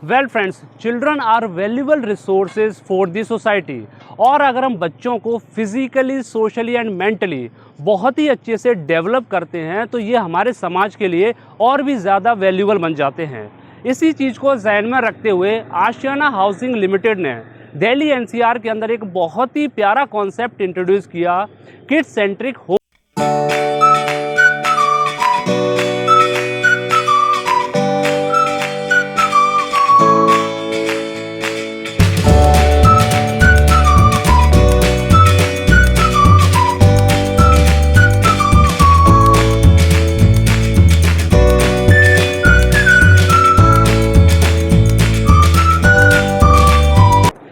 Well friends, children are valuable resources for the society. और अगर हम बच्चों को फिजिकली, सोशली एंड मेंटली बहुत ही अच्छे से डेवलप करते हैं तो ये हमारे समाज के लिए और भी ज़्यादा वैल्यूबल बन जाते हैं। इसी चीज़ को ध्यान में रखते हुए आशियाना हाउसिंग लिमिटेड ने दिल्ली एनसीआर के अंदर एक बहुत ही प्यारा कॉन्सेप्ट इंट्रोड्यूस किया, किड्स सेंट्रिक होम।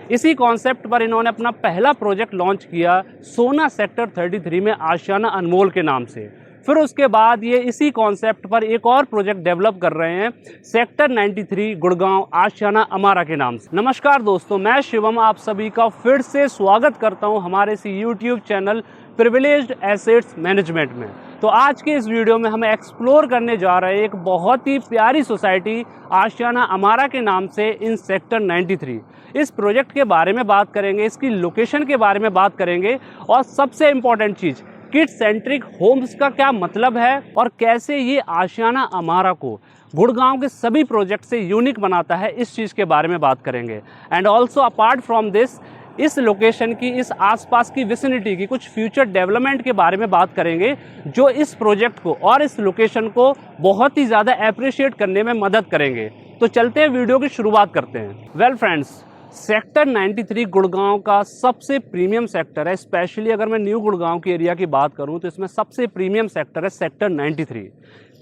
इसी कॉन्सेप्ट पर इन्होंने अपना पहला प्रोजेक्ट लॉन्च किया सोना सेक्टर 33 में आशियाना अनमोल के नाम से। फिर उसके बाद ये इसी कॉन्सेप्ट पर एक और प्रोजेक्ट डेवलप कर रहे हैं सेक्टर 93 गुड़गांव आशियाना अमारा के नाम से। नमस्कार दोस्तों, मैं शिवम आप सभी का फिर से स्वागत करता हूं हमारे इसी YouTube channel privileged assets management में। तो आज के इस वीडियो में हम एक्सप्लोर करने जा रहे हैं एक बहुत ही प्यारी सोसाइटी आशियाना अमारा के नाम से इन सेक्टर 93। इस प्रोजेक्ट के बारे में बात करेंगे, इसकी लोकेशन के बारे में बात करेंगे और सबसे इम्पॉर्टेंट चीज़ किड्स सेंट्रिक होम्स का क्या मतलब है और कैसे ये आशियाना अमारा को गुड़गांव के सभी प्रोजेक्ट से यूनिक बनाता है, इस चीज़ के बारे में बात करेंगे। And also apart from this, इस लोकेशन की, इस आसपास की विसिनिटी की कुछ फ्यूचर डेवलपमेंट के बारे में बात करेंगे जो इस प्रोजेक्ट को और इस लोकेशन को बहुत ही ज़्यादा अप्रिशिएट करने में मदद करेंगे। तो चलते हैं, वीडियो की शुरुआत करते हैं। वेल फ्रेंड्स, सेक्टर 93 गुड़गांव का सबसे प्रीमियम सेक्टर है। स्पेशली अगर मैं न्यू गुड़गांव की एरिया की बात करूं तो इसमें सबसे प्रीमियम सेक्टर है सेक्टर 93।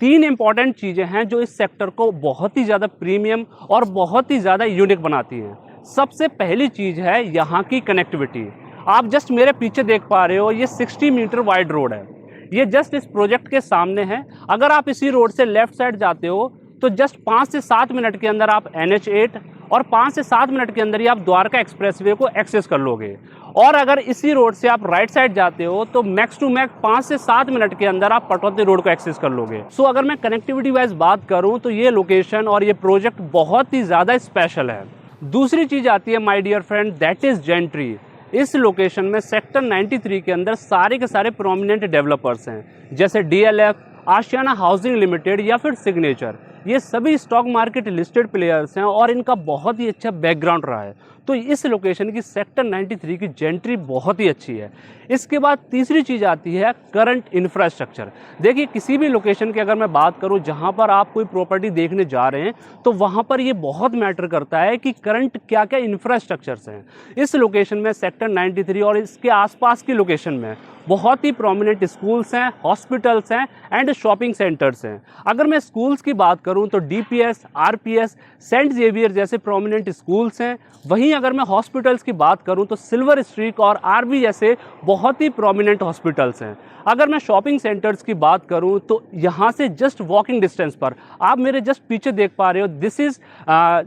तीन इंपॉर्टेंट चीज़ें हैं जो इस सेक्टर को बहुत ही ज़्यादा प्रीमियम और बहुत ही ज़्यादा यूनिक बनाती हैं। सबसे पहली चीज़ है यहाँ की कनेक्टिविटी। आप जस्ट मेरे पीछे देख पा रहे हो, ये 60 मीटर वाइड रोड है। ये जस्ट इस प्रोजेक्ट के सामने है। अगर आप इसी रोड से लेफ्ट साइड जाते हो तो जस्ट 5 से 7 मिनट के अंदर आप NH8 और 5 से 7 मिनट के अंदर ही आप द्वारका एक्सप्रेसवे को एक्सेस कर लोगे। और अगर इसी रोड से आप राइट साइड जाते हो तो मैक्स टू मैक्स 5 से 7 मिनट के अंदर आप पटौदी रोड को एक्सेस कर लोगे। सो अगर मैं कनेक्टिविटी वाइज बात करूं तो ये लोकेशन और ये प्रोजेक्ट बहुत ही ज़्यादा स्पेशल है। दूसरी चीज़ आती है my dear friend, that is gentry. इस लोकेशन में सेक्टर 93 के अंदर सारे के सारे प्रोमिनेंट डेवलपर्स हैं, जैसे DLF, आशियाना हाउसिंग लिमिटेड या फिर सिग्नेचर। ये सभी स्टॉक मार्केट लिस्टेड प्लेयर्स हैं और इनका बहुत ही अच्छा बैकग्राउंड रहा है। तो इस लोकेशन की सेक्टर 93 की जेंट्री बहुत ही अच्छी है। इसके बाद तीसरी चीज़ आती है करंट इंफ्रास्ट्रक्चर। देखिए, किसी भी लोकेशन की अगर मैं बात करूं जहां पर आप कोई प्रॉपर्टी देखने जा रहे हैं तो वहां पर ये बहुत मैटर करता है कि करंट क्या क्या इंफ्रास्ट्रक्चर्स हैं। इस लोकेशन में सेक्टर 93 और इसके आसपास की लोकेशन में बहुत ही प्रोमिनेंट स्कूल्स हैं, हॉस्पिटल्स हैं एंड शॉपिंग सेंटर्स हैं। अगर मैं स्कूल्स की बात करूं तो DPS, RPS, सेंट जेवियर जैसे प्रोमिनेंट स्कूल्स हैं। वहीं अगर मैं हॉस्पिटल्स की बात करूं तो सिल्वर स्ट्रीक और RB जैसे बहुत ही प्रोमिनेंट हॉस्पिटल्स हैं। अगर मैं शॉपिंग सेंटर्स की बात करूं तो यहाँ से जस्ट वॉकिंग डिस्टेंस पर आप मेरे जस्ट पीछे देख पा रहे हो, this is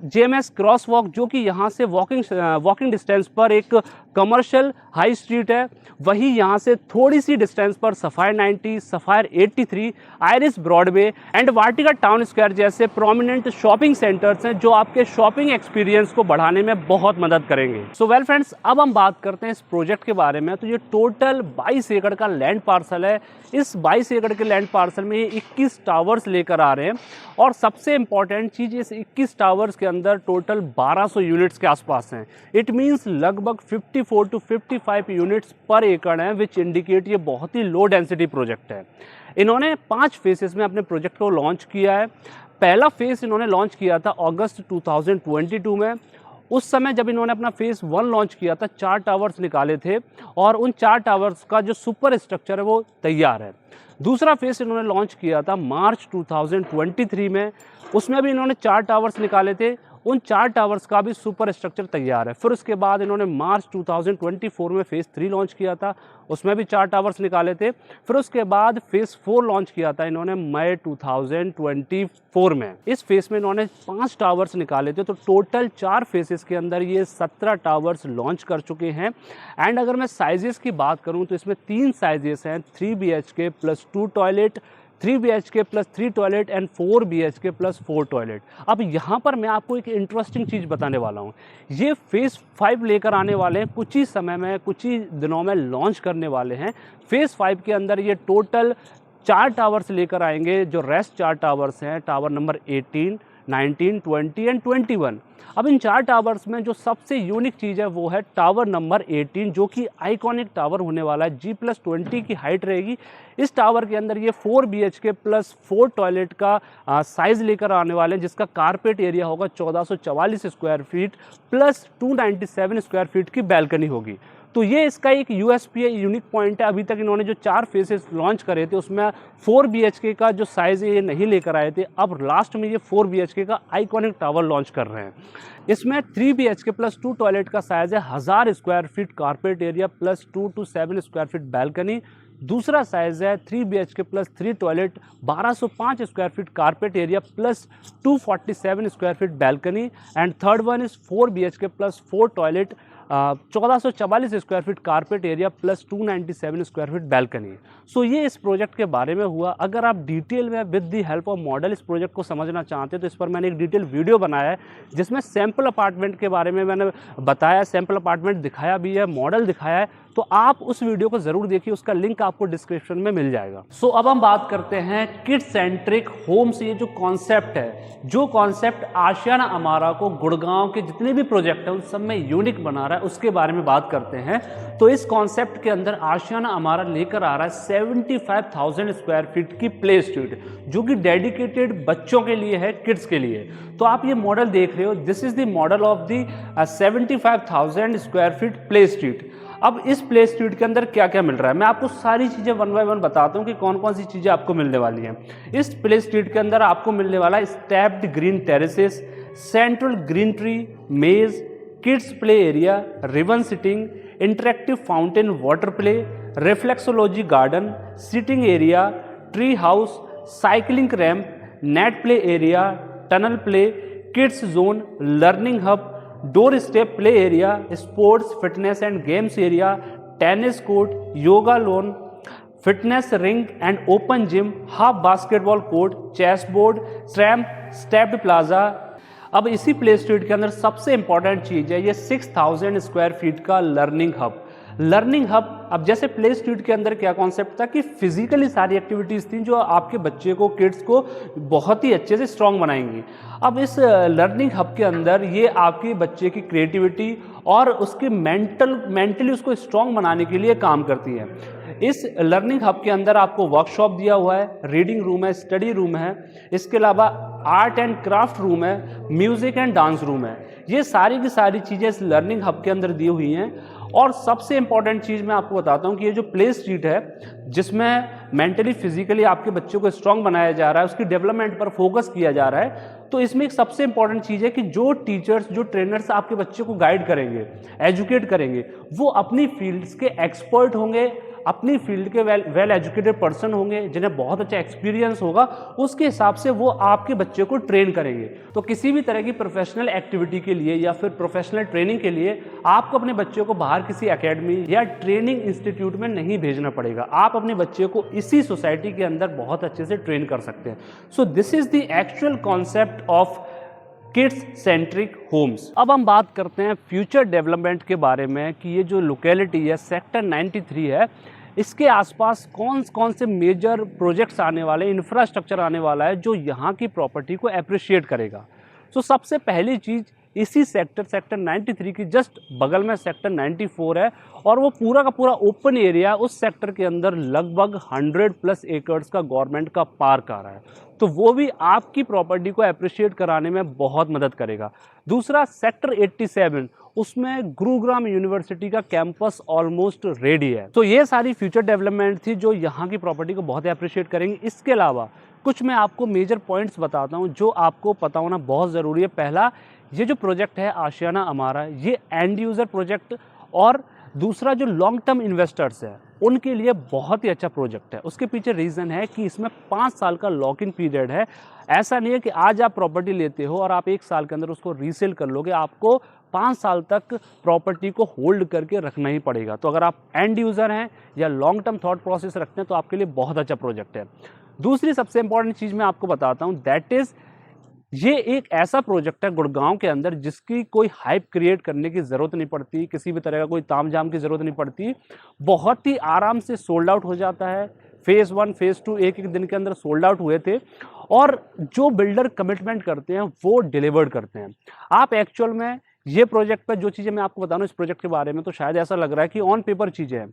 JMS cross walk, जो कि यहाँ से वॉकिंग डिस्टेंस पर एक कमर्शियल हाई स्ट्रीट है। वहीं यहाँ से थोड़ी सी डिस्टेंस पर sapphire 90, sapphire 83, iris Broadway and Vatika town square जैसे प्रोमिनेंट शॉपिंग सेंटर्स हैं जो आपके शॉपिंग एक्सपीरियंस को बढ़ाने में बहुत मदद करेंगे। सो वेल फ्रेंड्स, अब हम बात करते हैं इस प्रोजेक्ट के बारे में। तो ये टोटल 22 एकड़ का लैंड पार्सल है। इस 22 एकड़ के लैंड पार्सल में ये 21 टावर्स लेकर आ रहे हैं और सबसे इंपॉर्टेंट चीज़, इस 21 टावर्स के अंदर टोटल 1200 यूनिट्स के आसपास हैं। इट मीन्स लगभग 54 to 55 यूनिट्स पर एकड़ हैं, विच इंडिकेट ये बहुत ही लो डेंसिटी प्रोजेक्ट है। इन्होंने 5 फेसेस में अपने प्रोजेक्ट को लॉन्च किया है। पहला फेस इन्होंने लॉन्च किया था अगस्त 2022 में। उस समय जब इन्होंने अपना फेज़ 1 लॉन्च किया था, 4 टावर्स निकाले थे और उन 4 टावर्स का जो सुपर स्ट्रक्चर है वो तैयार है। दूसरा फेज़ इन्होंने लॉन्च किया था मार्च 2023 में। उसमें भी इन्होंने 4 टावर्स निकाले थे, उन 4 टावर्स का भी सुपर स्ट्रक्चर तैयार है। फिर उसके बाद इन्होंने मार्च 2024 में फेज़ 3 लॉन्च किया था, उसमें भी 4 टावर्स निकाले थे। फिर उसके बाद फेज़ 4 लॉन्च किया था इन्होंने मई 2024 में। इस फेज़ में इन्होंने 5 टावर्स निकाले थे। तो टोटल 4 फेजेस के अंदर ये 17 टावर्स लॉन्च कर चुके हैं। एंड अगर मैं साइजेस की बात करूं तो इसमें 3 साइजेस हैं, 3 BHK +2 toilet, 3 BHK plus 3 toilet and 4 BHK plus 4 toilet. अब यहाँ पर मैं आपको एक इंटरेस्टिंग चीज़ बताने वाला हूँ। ये फेज़ 5 लेकर आने वाले हैं, कुछ ही समय में, कुछ ही दिनों में लॉन्च करने वाले हैं। फेज़ 5 के अंदर ये टोटल 4 टावर्स लेकर आएंगे, जो रेस्ट 4 टावर्स हैं, टावर नंबर 18, 19, 20 एंड 21। अब इन 4 टावर्स में जो सबसे यूनिक चीज़ है वो है टावर नंबर 18, जो कि आइकॉनिक टावर होने वाला है। G+20 की हाइट रहेगी। इस टावर के अंदर ये 4 BHK प्लस 4 टॉयलेट का साइज़ लेकर आने वाले हैं, जिसका कारपेट एरिया होगा 1444 square feet plus 297 square feet की बैल्कनी होगी। तो ये इसका एक यूएसपी है, यूनिक पॉइंट है। अभी तक इन्होंने जो 4 फेसेस लॉन्च करे थे उसमें 4 BHK का जो साइज़ है ये नहीं लेकर आए थे। अब लास्ट में ये 4 BHK का आइकॉनिक टावर लॉन्च कर रहे हैं। इसमें 3 BHK प्लस 2 टॉयलेट का साइज़ है, 1000 square feet carpet area plus 2 to 7 square feet balcony. दूसरा साइज़ है 3 BHK plus 3 toilet, 1205 square feet carpet area plus 247 square feet balcony. And third one is 4 BHK plus 4 toilet, 1444 square feet carpet area plus 297 square feet balcony. So ये इस project के बारे में हुआ। अगर आप डिटेल में with the help of model इस प्रोजेक्ट को समझना चाहते हैं तो इस पर मैंने एक डिटेल वीडियो बनाया है, जिसमें सैम्पल अपार्टमेंट के बारे में मैंने बताया, सैम्पल अपार्टमेंट दिखाया भी है, मॉडल दिखाया है। तो आप उस वीडियो को ज़रूर देखिए, उसका लिंक आपको डिस्क्रिप्शन में मिल जाएगा। सो अब हम बात करते हैं किड सेंट्रिक होम्स। ये जो कॉन्सेप्ट है, जो कॉन्सेप्ट आशियाना अमारा को गुड़गांव के जितने भी प्रोजेक्ट हैं उन सब में यूनिक बना रहा है, उसके बारे में बात करते हैं। तो इस कॉन्सेप्ट के अंदर आशियाना अमारा लेकर आ रहा है 75,000 स्क्वायर फीट की प्ले स्ट्रीट, जो कि डेडिकेटेड बच्चों के लिए है, किड्स के लिए। तो आप ये मॉडल देख रहे हो, this is the model of the 75,000 square feet play street. अब इस प्ले स्ट्रीट के अंदर क्या क्या मिल रहा है, मैं आपको सारी चीज़ें वन बाय वन बताता हूँ कि कौन कौन सी चीज़ें आपको मिलने वाली हैं। इस प्ले स्ट्रीट के अंदर आपको मिलने वाला है stepped green terraces, central green tree, maze, kids play area, ribbon seating, interactive fountain water play, reflexology garden, seating area, tree house, cycling ramp, net play area, tunnel play, kids zone, learning hub, door step play area, sports fitness and games area, tennis court, yoga lawn, fitness ring and open gym, half basketball court, chess board, tramp, stepped plaza. अब इसी play street के अंदर सबसे important चीज़ है ये 6000 square feet का learning hub. Learning hub, अब जैसे प्ले स्ट्रीट के अंदर क्या कॉन्सेप्ट था कि फिजिकली सारी एक्टिविटीज़ थी जो आपके बच्चे को, किड्स को बहुत ही अच्छे से स्ट्रॉन्ग बनाएंगी। अब इस लर्निंग हब के अंदर ये आपके बच्चे की क्रिएटिविटी और उसकी मेंटली उसको स्ट्रॉन्ग बनाने के लिए काम करती है। इस लर्निंग हब के अंदर आपको वर्कशॉप दिया हुआ है, रीडिंग रूम है, स्टडी रूम है, इसके अलावा आर्ट एंड क्राफ्ट रूम है, म्यूज़िक एंड डांस रूम है। ये सारी की सारी चीज़ें इस लर्निंग हब के अंदर दी हुई हैं। और सबसे इंपॉर्टेंट चीज़ मैं आपको बताता हूँ कि ये जो प्ले स्ट्रीट है, जिसमें मेंटली फिजिकली आपके बच्चों को स्ट्रॉन्ग बनाया जा रहा है, उसकी डेवलपमेंट पर फोकस किया जा रहा है, तो इसमें एक सबसे इंपॉर्टेंट चीज़ है कि जो टीचर्स, जो ट्रेनर्स आपके बच्चे को गाइड करेंगे, एजुकेट करेंगे, वो अपनी फील्ड्स के एक्सपर्ट होंगे, अपनी फील्ड के वेल एजुकेटेड पर्सन होंगे, जिन्हें बहुत अच्छा एक्सपीरियंस होगा। उसके हिसाब से वो आपके बच्चे को ट्रेन करेंगे। तो किसी भी तरह की प्रोफेशनल एक्टिविटी के लिए या फिर प्रोफेशनल ट्रेनिंग के लिए आपको अपने बच्चे को बाहर किसी एकेडमी या ट्रेनिंग इंस्टीट्यूट में नहीं भेजना पड़ेगा। आप अपने बच्चे को इसी सोसाइटी के अंदर बहुत अच्छे से ट्रेन कर सकते हैं। So this is the actual concept of kids centric homes. अब हम बात करते हैं फ्यूचर डेवलपमेंट के बारे में कि ये जो लोकेलिटी है सेक्टर 93 है, इसके आसपास कौन कौन से मेजर प्रोजेक्ट्स आने वाले, इंफ्रास्ट्रक्चर आने वाला है जो यहाँ की प्रॉपर्टी को अप्रिशिएट करेगा। सो सबसे पहली चीज़, इसी सेक्टर 93 की जस्ट बगल में सेक्टर 94 है और वो पूरा का पूरा ओपन एरिया। उस सेक्टर के अंदर लगभग 100+ एकड़्स का गवर्नमेंट का पार्क आ रहा है, तो वो भी आपकी प्रॉपर्टी को अप्रिशिएट कराने में बहुत मदद करेगा। दूसरा, सेक्टर 87, उसमें गुरुग्राम यूनिवर्सिटी का कैंपस ऑलमोस्ट रेडी है। तो ये सारी फ्यूचर डेवलपमेंट थी जो यहाँ की प्रॉपर्टी को बहुत अप्रिशिएट करेंगे। इसके अलावा कुछ मैं आपको मेजर पॉइंट्स बताता हूँ जो आपको पता होना बहुत ज़रूरी है। पहला, ये जो प्रोजेक्ट है आशियाना अमारा, ये एंड यूज़र प्रोजेक्ट, और दूसरा जो लॉन्ग टर्म इन्वेस्टर्स है उनके लिए बहुत ही अच्छा प्रोजेक्ट है। उसके पीछे रीज़न है कि इसमें 5 साल का लॉक इन पीरियड है। ऐसा नहीं है कि आज आप प्रॉपर्टी लेते हो और आप 1 साल के अंदर उसको रीसेल कर लोगे, आपको 5 साल तक प्रॉपर्टी को होल्ड करके रखना ही पड़ेगा। तो अगर आप एंड यूज़र हैं या लॉन्ग टर्म थॉट प्रोसेस रखते हैं तो आपके लिए बहुत अच्छा प्रोजेक्ट है। दूसरी सबसे इंपॉर्टेंट चीज़ मैं आपको बताता हूँ, दैट इज़ ये एक ऐसा प्रोजेक्ट है गुड़गांव के अंदर जिसकी कोई हाइप क्रिएट करने की ज़रूरत नहीं पड़ती, किसी भी तरह का कोई तामझाम की ज़रूरत नहीं पड़ती। बहुत ही आराम से सोल्ड आउट हो जाता है। फेज़ 1, फेज़ 2 एक-एक दिन के अंदर सोल्ड आउट हुए थे और जो बिल्डर कमिटमेंट करते हैं वो डिलीवर्ड करते हैं। आप एक्चुअल में ये प्रोजेक्ट पे जो चीज़ें मैं आपको बता रहा हूँ इस प्रोजेक्ट के बारे में, तो शायद ऐसा लग रहा है कि ऑन पेपर चीज़ें हैं।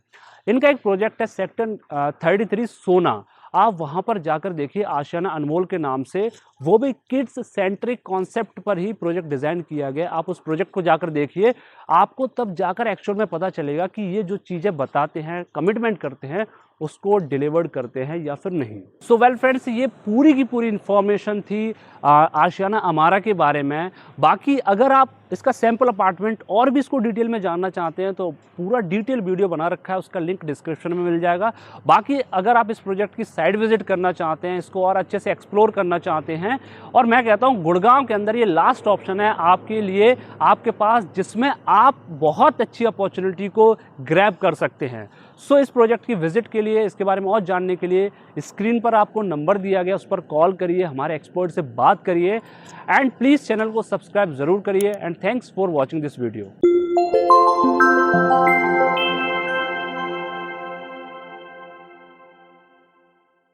इनका एक प्रोजेक्ट है सेक्टर 33 सोना। आप वहाँ पर जाकर देखिए, आशियाना अनमोल के नाम से, वो भी किड्स सेंट्रिक कॉन्सेप्ट पर ही प्रोजेक्ट डिज़ाइन किया गया। आप उस प्रोजेक्ट को जाकर देखिए, आपको तब जाकर एक्चुअल में पता चलेगा कि ये जो चीज़ें बताते हैं, कमिटमेंट करते हैं, उसको डिलीवर्ड करते हैं या फिर नहीं। सो वेल फ्रेंड्स, ये पूरी की पूरी इंफॉर्मेशन थी आशियाना अमारा के बारे में। बाकी अगर आप इसका सैंपल अपार्टमेंट और भी इसको डिटेल में जानना चाहते हैं तो पूरा डिटेल वीडियो बना रखा है, उसका लिंक डिस्क्रिप्शन में मिल जाएगा। बाकी अगर आप इस प्रोजेक्ट की साइट विजिट करना चाहते हैं, इसको और अच्छे से एक्सप्लोर करना चाहते हैं, और मैं कहता हूँ गुड़गांव के अंदर ये लास्ट ऑप्शन है आपके लिए, आपके पास, जिसमें आप बहुत अच्छी अपॉर्चुनिटी को ग्रैब कर सकते हैं। सो इस प्रोजेक्ट की विजिट के लिए, इसके बारे में और जानने के लिए स्क्रीन पर आपको नंबर दिया गया, उस पर कॉल करिए, हमारे एक्सपर्ट से बात करिए, एंड प्लीज़ चैनल को सब्सक्राइब ज़रूर करिए। And thanks for watching this video.